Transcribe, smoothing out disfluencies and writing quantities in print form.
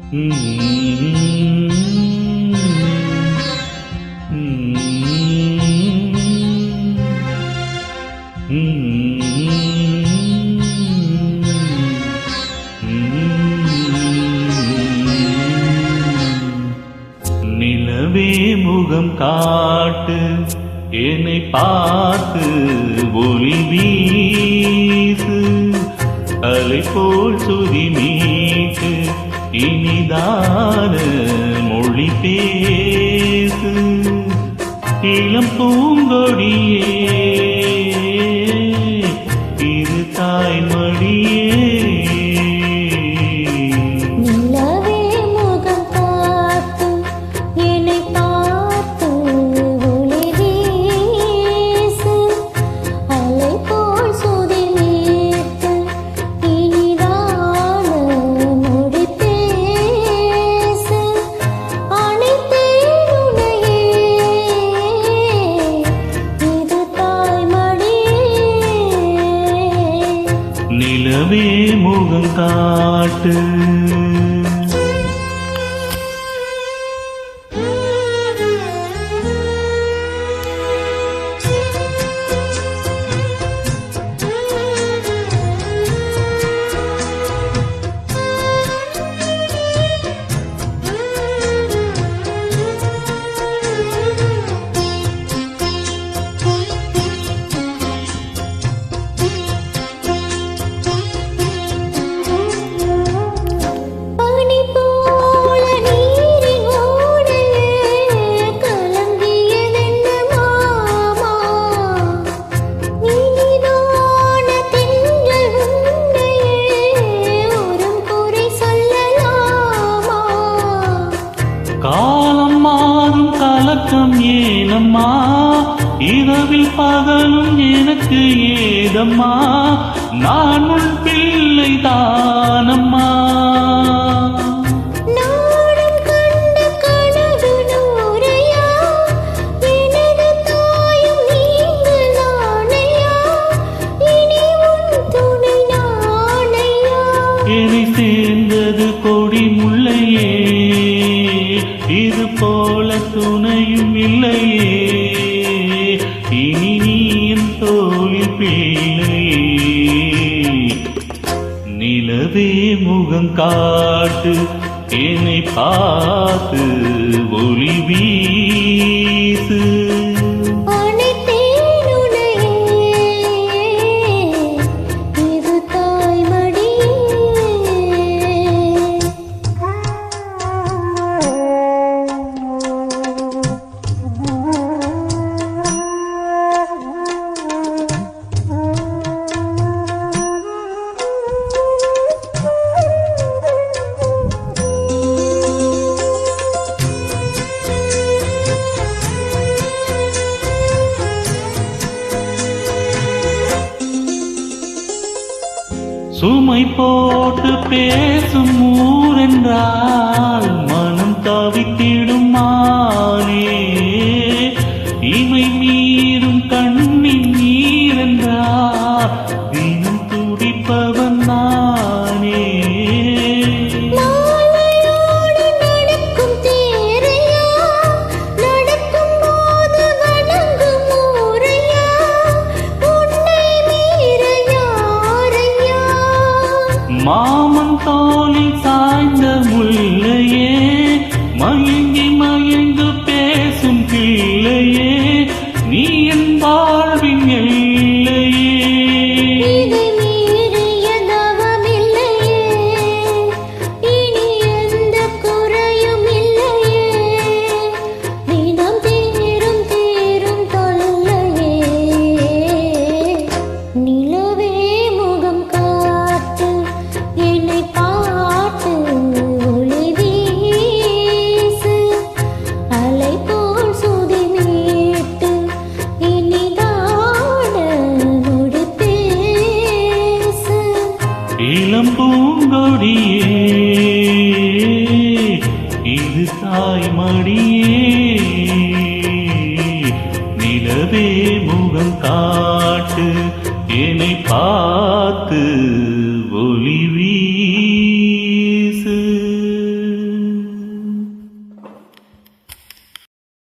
நிலவே முகம் காட்டு, என்னை பார்த்து ஒளி வீசு, அலை போல் சுதி மீட்டு இனிதான மொழி பேசு. இளம் பூங்கொடியே இரு தாய்மடியே, நிலவே முகம் காட்டு. காலம் மாறும் கலக்கம் ஏனம்மா, இரவில் பகலும் எனக்கு ஏதம்மா, நான் உன் பிள்ளை தானம்மா. என்னை சேர்ந்தது கொடி முல்லையே, இது போல துணையும் இல்லையே, இனி நீ என் தோளில் பிள்ளையே. நிலவே முகம் காட்டு, என்னை பார்த்து ஒளி வீசு. சுமை போட்டு பேசும் ஊரென்றால் மனம் தவித்திடும் மானே, இமை மீறும் கண்ணின் நீரென்றால் தினம் துடிப்பவன் நானே. மாமன் தோளில் சாய்ந்த முல்லையே, மயங்கி மயங்கு பேசும் பிள்ளையே, நீ என் வாழ்வின் எல்லையே. இளம் பூங்கொடியே இது தாய்மடியே, நிலவே முகம் காட்டு, என்னை பார்த்து ஒளி வீசு.